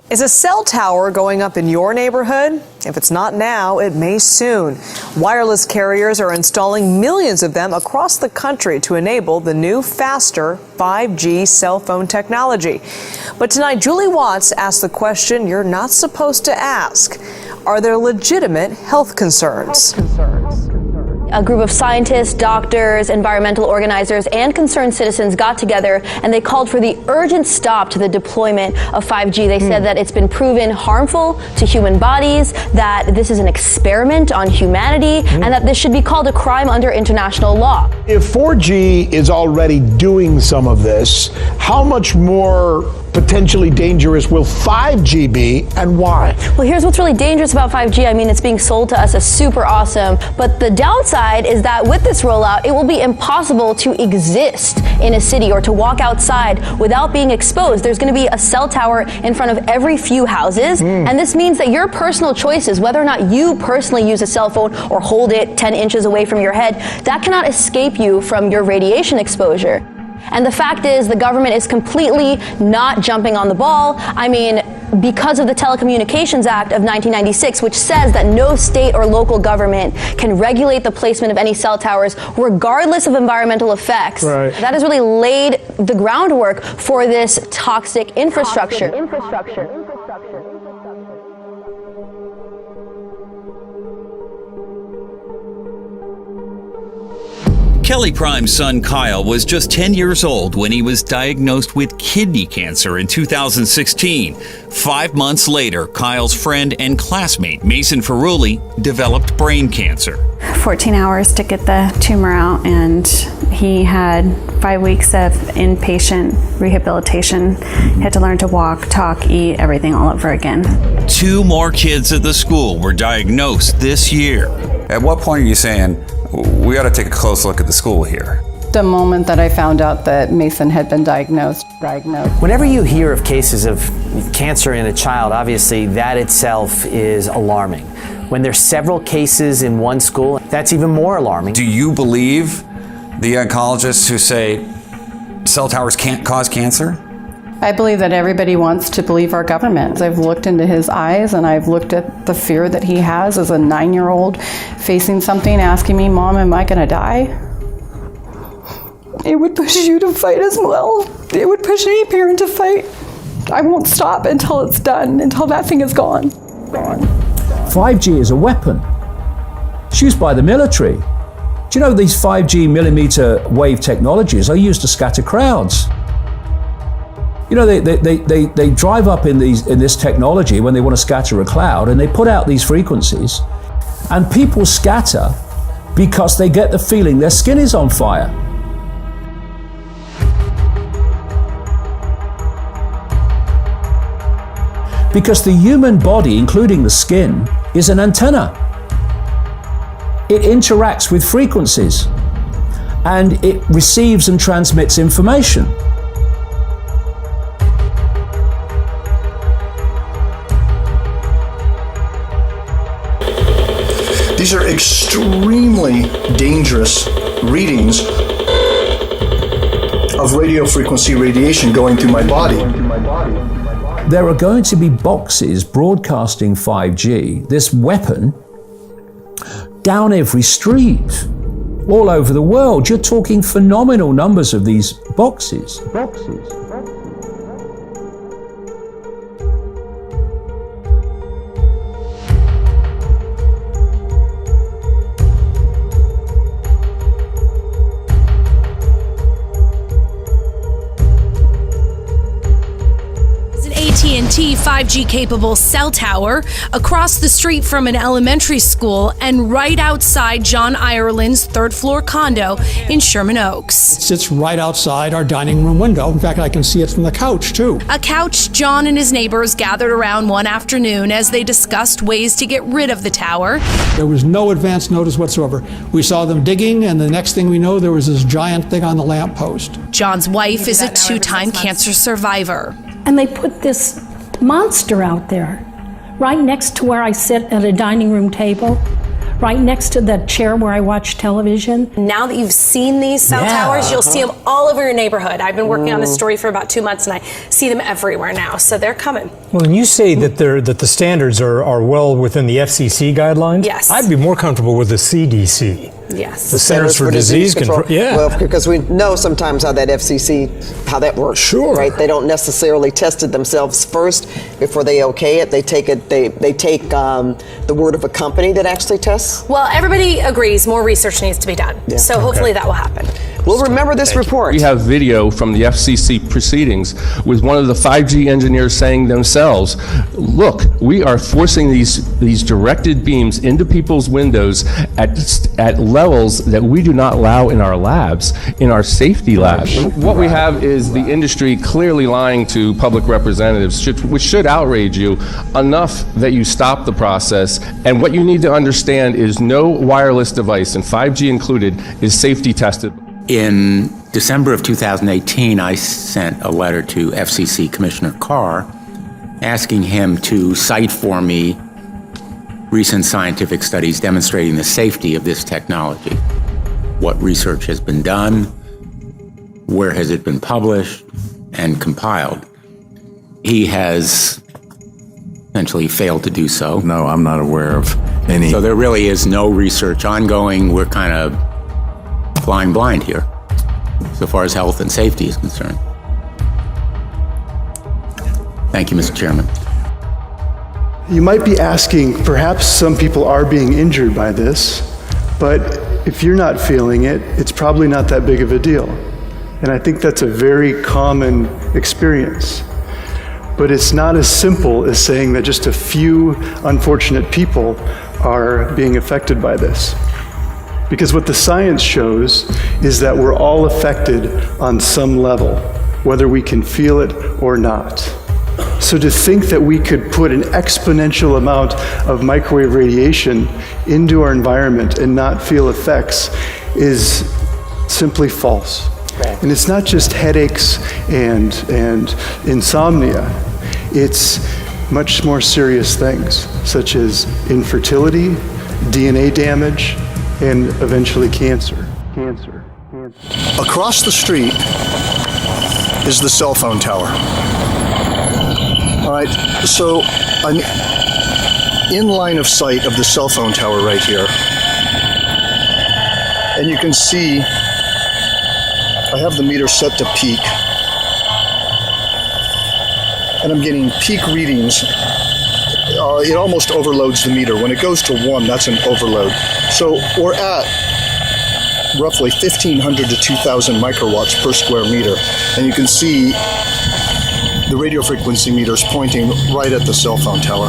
Is a cell tower going up in your neighborhood? If it's not now, it may soon. Wireless carriers are installing millions of them across the country to enable the new, faster 5G cell phone technology. But tonight, Julie Watts asked the question you're not supposed to ask. Are there legitimate health concerns? A group of scientists, doctors, environmental organizers, and concerned citizens got together and they called for the urgent stop to the deployment of 5G. They said that it's been proven harmful to human bodies, that this is an experiment on humanity, and that this should be called a crime under international law. If 4G is already doing some of this, how much more potentially dangerous will 5G be, and why? Well, here's what's really dangerous about 5G. I mean, it's being sold to us as super awesome, but the downside is that with this rollout, it will be impossible to exist in a city or to walk outside without being exposed. There's going to be a cell tower in front of every few houses, and this means that your personal choices, whether or not you personally use a cell phone or hold it 10 inches away from your head, that cannot escape you from your radiation exposure. And the fact is, the government is completely not jumping on the ball. I mean, because of the Telecommunications Act of 1996, which says that no state or local government can regulate the placement of any cell towers, regardless of environmental effects. Right. That has really laid the groundwork for this toxic infrastructure. Kelly Prime's son Kyle was just 10 years old when he was diagnosed with kidney cancer in 2016. 5 months later, Kyle's friend and classmate Mason Ferrulli developed brain cancer. 14 hours to get the tumor out, and he had 5 weeks of inpatient rehabilitation. He had to learn to walk, talk, eat, everything all over again. 2 more kids at the school were diagnosed this year. At what point are you saying, we ought to take a close look at the school here? The moment that I found out that Mason had been diagnosed. Whenever you hear of cases of cancer in a child, obviously that itself is alarming. When there's several cases in one school, that's even more alarming. Do you believe the oncologists who say cell towers can't cause cancer? I believe that everybody wants to believe our government. I've looked into his eyes and I've looked at the fear that he has as a 9-year-old facing something, asking me, Mom, am I gonna die? It would push you to fight as well. It would push any parent to fight. I won't stop until it's done, until that thing is gone. 5G is a weapon. It's used by the military. Do you know these 5G millimeter wave technologies are used to scatter crowds? You know, they drive up in this technology when they want to scatter a cloud, and they put out these frequencies, and people scatter because they get the feeling their skin is on fire. Because the human body, including the skin, is an antenna. It interacts with frequencies, and it receives and transmits information. These are extremely dangerous readings of radio frequency radiation going through my body. There are going to be boxes broadcasting 5G, this weapon, down every street, all over the world. You're talking phenomenal numbers of these boxes. AT&T 5G-capable cell tower across the street from an elementary school and right outside John Ireland's third-floor condo in Sherman Oaks. It sits right outside our dining room window. In fact, I can see it from the couch, too. A couch John and his neighbors gathered around one afternoon as they discussed ways to get rid of the tower. There was no advance notice whatsoever. We saw them digging, and the next thing we know, there was this giant thing on the lamppost. John's wife is a 2-time cancer survivor. And they put this monster out there, right next to where I sit at a dining room table, right next to the chair where I watch television. Now that you've seen these cell towers, you'll see them all over your neighborhood. I've been working on this story for about 2 months, and I see them everywhere now, so they're coming. Well, when you say that the standards are well within the FCC guidelines, yes, I'd be more comfortable with the CDC. Yes. The Centers for Disease Control. Yeah. Well, because we know sometimes how that FCC, how that works. Sure. Right? They don't necessarily test it themselves first before they okay it. They take the word of a company that actually tests. Well, everybody agrees more research needs to be done. Yeah. So hopefully that will happen. We'll remember this report. We have video from the FCC proceedings with one of the 5G engineers saying themselves, look, we are forcing these directed beams into people's windows at levels that we do not allow in our labs, in our safety labs. What we have is the industry clearly lying to public representatives, which should outrage you enough that you stop the process. And what you need to understand is no wireless device, and 5G included, is safety tested. In December of 2018, I sent a letter to FCC Commissioner Carr asking him to cite for me recent scientific studies demonstrating the safety of this technology. What research has been done, where has it been published and compiled. He has essentially failed to do so. No, I'm not aware of any. So there really is no research ongoing. We're kind of flying blind here, so far as health and safety is concerned. Thank you, Mr. Chairman. You might be asking, perhaps some people are being injured by this, but if you're not feeling it, it's probably not that big of a deal. And I think that's a very common experience. But it's not as simple as saying that just a few unfortunate people are being affected by this. Because what the science shows is that we're all affected on some level, whether we can feel it or not. So to think that we could put an exponential amount of microwave radiation into our environment and not feel effects is simply false. And it's not just headaches and insomnia. It's much more serious things, such as infertility, DNA damage, and eventually cancer. Across the street is the cell phone tower. All right, so I'm in line of sight of the cell phone tower right here. And you can see I have the meter set to peak. And I'm getting peak readings. It almost overloads the meter. When it goes to 1, that's an overload. So we're at roughly 1,500 to 2,000 microwatts per square meter. And you can see the radio frequency meters pointing right at the cell phone tower.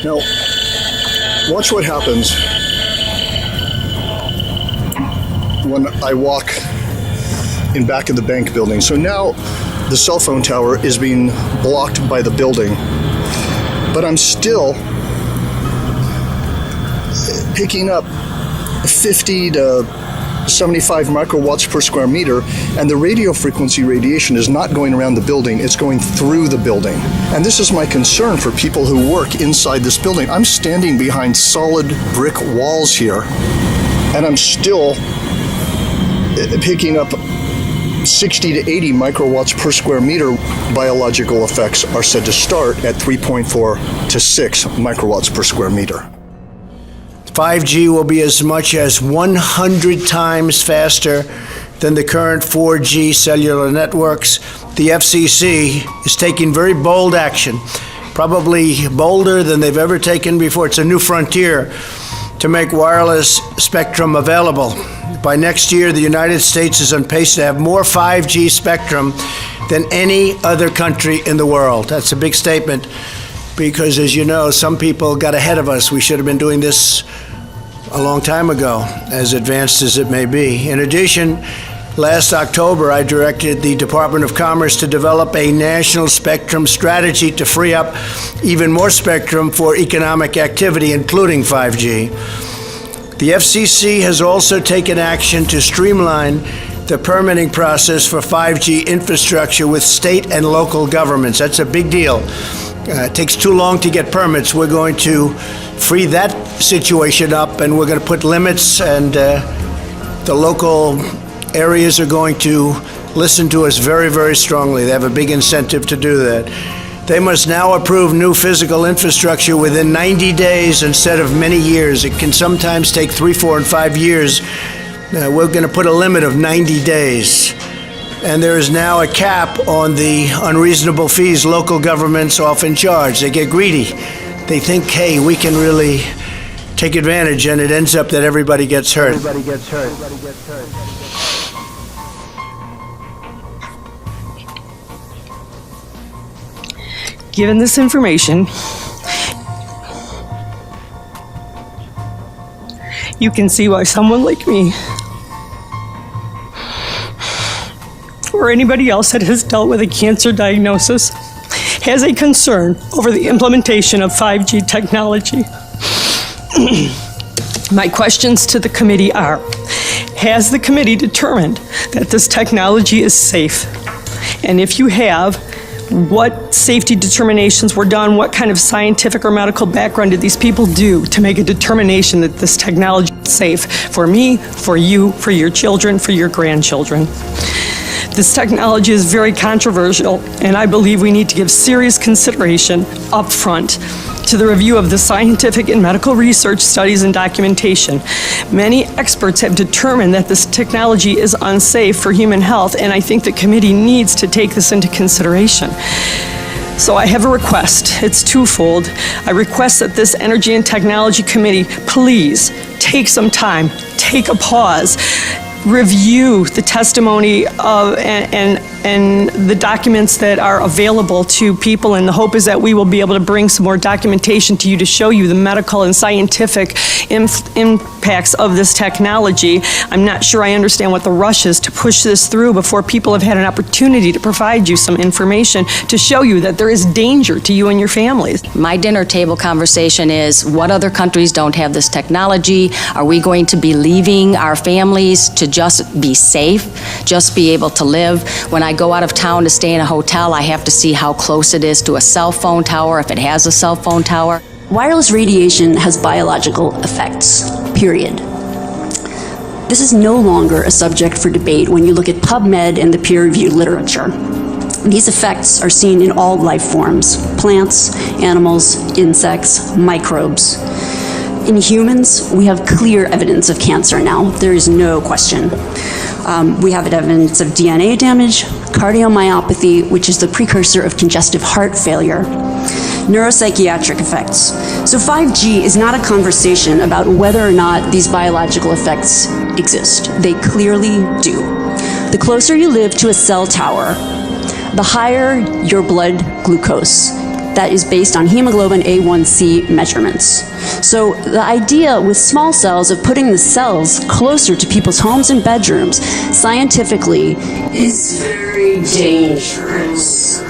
Now, watch what happens when I walk in back of the bank building. So now the cell phone tower is being blocked by the building, but I'm still picking up 50 to 75 microwatts per square meter, and the radio frequency radiation is not going around the building, it's going through the building. And this is my concern for people who work inside this building. I'm standing behind solid brick walls here, and I'm still picking up 60 to 80 microwatts per square meter. Biological effects are said to start at 3.4 to 6 microwatts per square meter. 5G will be as much as 100 times faster than the current 4G cellular networks. The FCC is taking very bold action, probably bolder than they've ever taken before. It's a new frontier to make wireless spectrum available. By next year, the United States is on pace to have more 5G spectrum than any other country in the world. That's a big statement because, as you know, some people got ahead of us. We should have been doing this a long time ago, as advanced as it may be. In addition, last October, I directed the Department of Commerce to develop a national spectrum strategy to free up even more spectrum for economic activity, including 5G. The FCC has also taken action to streamline the permitting process for 5G infrastructure with state and local governments. That's a big deal it takes too long to get permits. We're going to free that situation up, and we're going to put limits, and the local areas are going to listen to us very, very strongly. They have a big incentive to do that. They must now approve new physical infrastructure within 90 days instead of many years. It can sometimes take 3, 4, and 5 years. We're going to put a limit of 90 days. And there is now a cap on the unreasonable fees local governments often charge. They get greedy. They think, hey, we can really take advantage, and it ends up that everybody gets hurt. Given this information, you can see why someone like me, or anybody else that has dealt with a cancer diagnosis, has a concern over the implementation of 5G technology. My questions to the committee are, has the committee determined that this technology is safe? And if you have, what safety determinations were done? What kind of scientific or medical background did these people do to make a determination that this technology is safe for me, for you, for your children, for your grandchildren? This technology is very controversial, and I believe we need to give serious consideration up front to the review of the scientific and medical research studies and documentation. Many experts have determined that this technology is unsafe for human health, and I think the committee needs to take this into consideration. So I have a request. It's twofold. I request that this Energy and Technology Committee please take some time, take a pause, review the testimony of and the documents that are available to people, and the hope is that we will be able to bring some more documentation to you to show you the medical and scientific impacts of this technology. I'm not sure I understand what the rush is to push this through before people have had an opportunity to provide you some information to show you that there is danger to you and your families. My dinner table conversation is, what other countries don't have this technology? Are we going to be leaving our families to just be safe, just be able to live? When I go out of town to stay in a hotel, I have to see how close it is to a cell phone tower, if it has a cell phone tower. Wireless radiation has biological effects, period. This is no longer a subject for debate when you look at PubMed and the peer-reviewed literature. These effects are seen in all life forms: plants, animals, insects, microbes. In humans, we have clear evidence of cancer now. There is no question. We have evidence of DNA damage, cardiomyopathy, which is the precursor of congestive heart failure, neuropsychiatric effects. So 5G is not a conversation about whether or not these biological effects exist. They clearly do. The closer you live to a cell tower, the higher your blood glucose. That is based on hemoglobin A1C measurements. So the idea with small cells of putting the cells closer to people's homes and bedrooms scientifically is very dangerous.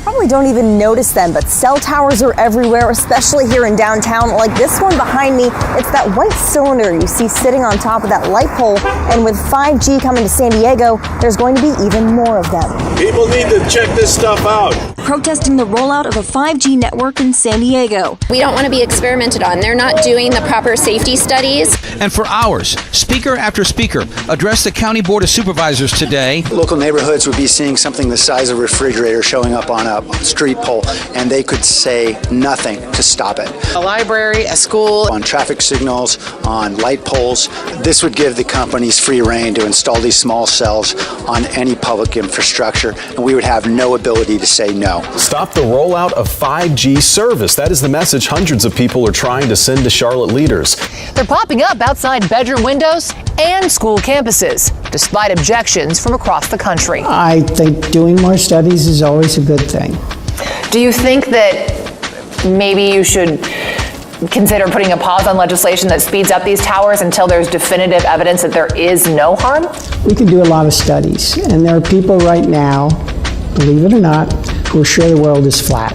Probably don't even notice them, but cell towers are everywhere, especially here in downtown. Like this one behind me, it's that white cylinder you see sitting on top of that light pole. And with 5G coming to San Diego, there's going to be even more of them. People need to check this stuff out. Protesting the rollout of a 5G network in San Diego. We don't want to be experimented on. They're not doing the proper safety studies. And for hours, speaker after speaker addressed the County Board of Supervisors today. Local neighborhoods would be seeing something the size of a refrigerator showing up on a street pole, and they could say nothing to stop it. A library, a school. On traffic signals, on light poles. This would give the companies free rein to install these small cells on any public infrastructure, and we would have no ability to say no. Stop the rollout of 5G service. That is the message hundreds of people are trying to send to Charlotte leaders. They're popping up outside bedroom windows and school campuses, despite objections from across the country. I think doing more studies is always a good thing. Do you think that maybe you should consider putting a pause on legislation that speeds up these towers until there's definitive evidence that there is no harm? We can do a lot of studies, and there are people right now, believe it or not, who are sure the world is flat.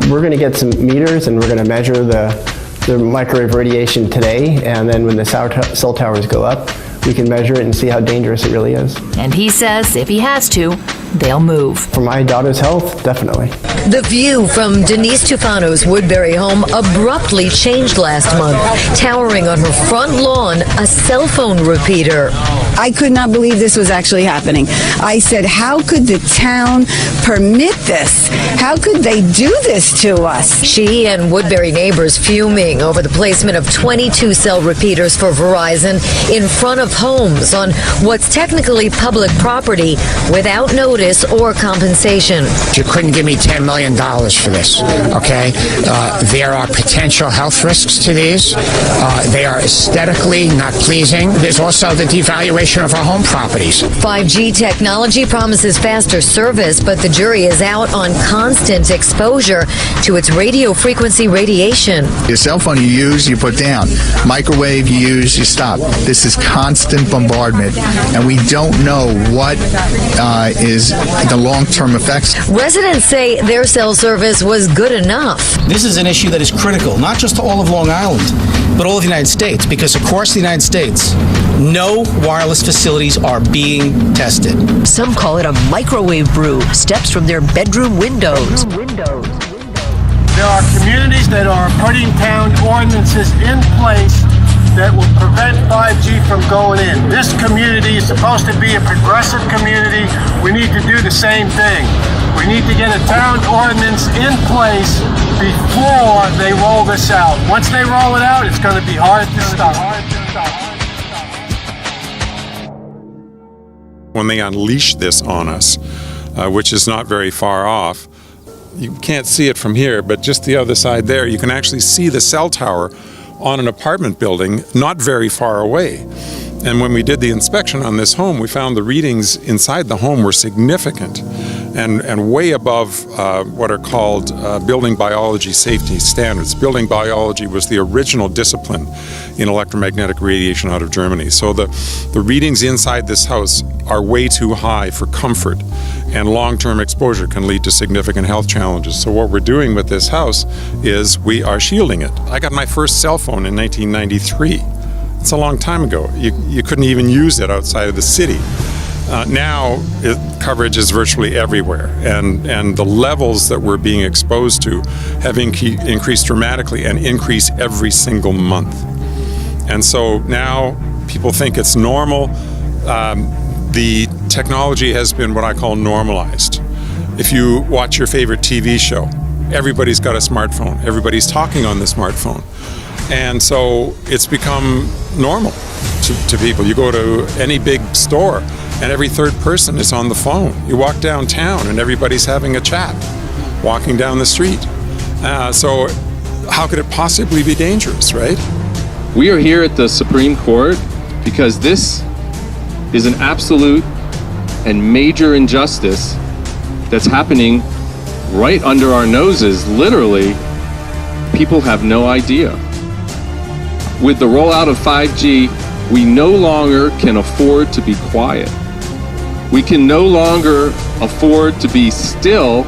We're going to get some meters, and we're going to measure the microwave radiation today, and then when the cell towers go up, we can measure it and see how dangerous it really is. And he says if he has to, they'll move. For my daughter's health, definitely. The view from Denise Tufano's Woodbury home abruptly changed last month. Towering on her front lawn, a cell phone repeater. I could not believe this was actually happening. I said, how could the town permit this? How could they do this to us? She and Woodbury neighbors fuming over the placement of 22 cell repeaters for Verizon in front of homes on what's technically public property without notice or compensation. You couldn't give me $10 million for this, okay? There are potential health risks to these. They are aesthetically not pleasing. There's also the devaluation of our home properties. 5G technology promises faster service, but the jury is out on constant exposure to its radio frequency radiation. Your cell phone you use, you put down. Microwave you use, you stop. This is constant bombardment, and we don't know what is the long-term effects. Residents say their cell service was good enough. This is an issue that is critical, not just to all of Long Island, but all of the United States, because across the United States, no wireless facilities are being tested. Some call it a microwave brew, steps from their bedroom windows. There are communities that are putting town ordinances in place that will prevent 5G from going in. This community is supposed to be a progressive community. We need to do the same thing. We need to get a town ordinance in place before they roll this out. Once they roll it out, it's going to be hard to stop. When they unleash this on us, which is not very far off, you can't see it from here, but just the other side there, you can actually see the cell tower on an apartment building not very far away. And when we did the inspection on this home, we found the readings inside the home were significant and way above what are called building biology safety standards. Building biology was the original discipline in electromagnetic radiation out of Germany. So the readings inside this house are way too high for comfort, and long-term exposure can lead to significant health challenges. So what we're doing with this house is we are shielding it. I got my first cell phone in 1993. It's a long time ago. You couldn't even use it outside of the city. Now, coverage is virtually everywhere, and the levels that we're being exposed to have increased dramatically and increase every single month. And so now people think it's normal. The technology has been what I call normalized. If you watch your favorite TV show, everybody's got a smartphone. Everybody's talking on the smartphone. And so it's become normal to people. You go to any big store and every third person is on the phone. You walk downtown and everybody's having a chat, walking down the street. So how could it possibly be dangerous, right? We are here at the Supreme Court because this is an absolute and major injustice that's happening right under our noses. Literally, people have no idea. With the rollout of 5G, we no longer can afford to be quiet. We can no longer afford to be still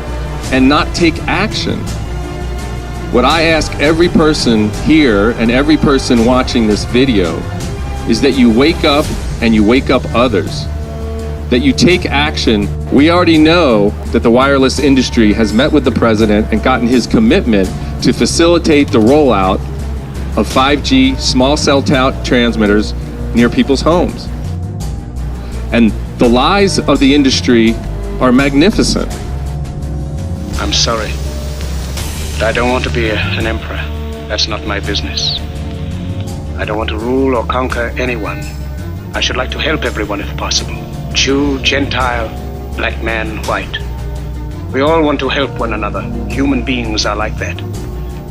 and not take action. What I ask every person here and every person watching this video is that you wake up and you wake up others, that you take action. We already know that the wireless industry has met with the president and gotten his commitment to facilitate the rollout of 5G small cell transmitters near people's homes. And the lies of the industry are magnificent. I'm sorry, but I don't want to be an emperor. That's not my business. I don't want to rule or conquer anyone. I should like to help everyone if possible. Jew, Gentile, black man, white. We all want to help one another. Human beings are like that.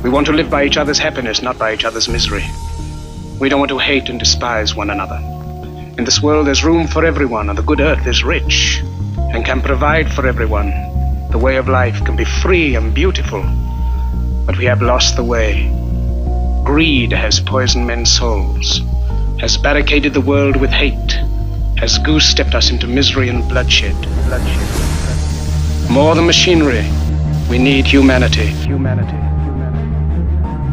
We want to live by each other's happiness, not by each other's misery. We don't want to hate and despise one another. In this world, there's room for everyone, and the good earth is rich and can provide for everyone. The way of life can be free and beautiful, but we have lost the way. Greed has poisoned men's souls, has barricaded the world with hate, has goose-stepped us into misery and bloodshed. More than machinery, we need humanity.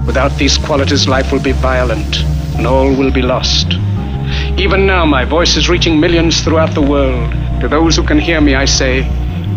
Without these qualities, life will be violent and all will be lost. Even now, my voice is reaching millions throughout the world. To those who can hear me, I say,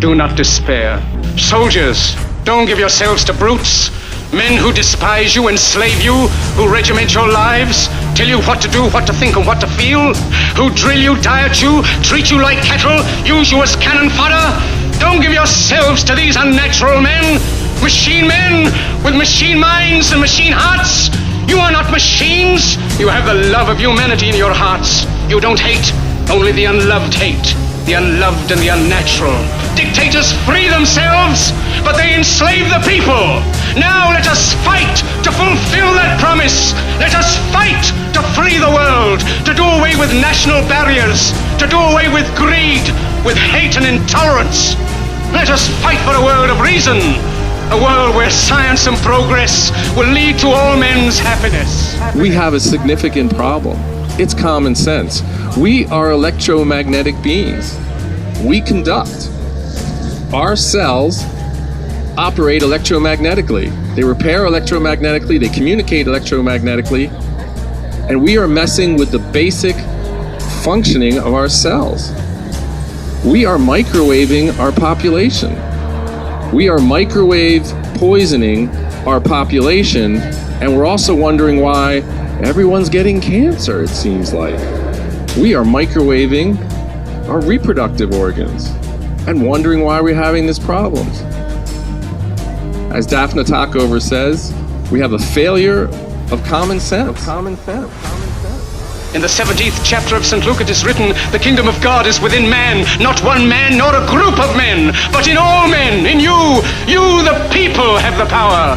Do not despair. Soldiers, don't give yourselves to brutes. Men who despise you, enslave you, who regiment your lives, tell you what to do, what to think, and what to feel, who drill you, diet you, treat you like cattle, use you as cannon fodder. Don't give yourselves to these unnatural men with machine minds and machine hearts. You are not machines. You have the love of humanity in your hearts. You don't hate, only the unloved hate. The unloved and the unnatural. Dictators free themselves, but they enslave the people. Now let us fight to fulfill that promise. Let us fight to free the world, to do away with national barriers, to do away with greed, with hate and intolerance. Let us fight for a world of reason, a world where science and progress will lead to all men's happiness. We have a significant problem. It's common sense. We are electromagnetic beings. We conduct. Our cells operate electromagnetically. They repair electromagnetically, they communicate electromagnetically, and we are messing with the basic functioning of our cells. We are microwaving our population. We are microwave poisoning our population, and we're also wondering why everyone's getting cancer, it seems like. We are microwaving our reproductive organs and wondering why we're having these problems. As Daphne Talkover says, we have a failure of common sense. In the 17th chapter of St. Luke it is written, the kingdom of God is within man, not one man nor a group of men, but in all men, in you. You, the people, have the power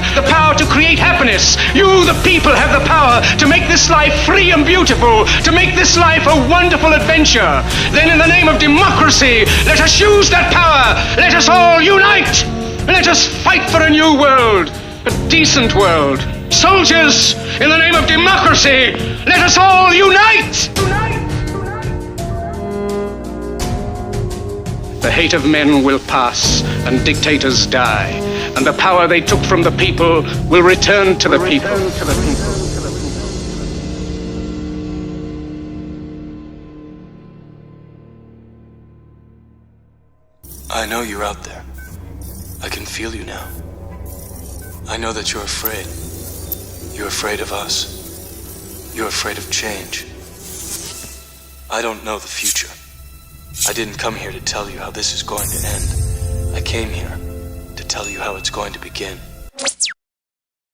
to create happiness. You, the people, have the power to make this life free and beautiful, to make this life a wonderful adventure. Then in the name of democracy, let us use that power. Let us all unite. Let us fight for a new world, a decent world. Soldiers, in the name of democracy, let us all unite! The hate of men will pass, and dictators die, and the power they took from the people will return to the people. I know you're out there. I can feel you now. I know that you're afraid. You're afraid of us. You're afraid of change. I don't know the future. I didn't come here to tell you how this is going to end. I came here to tell you how it's going to begin.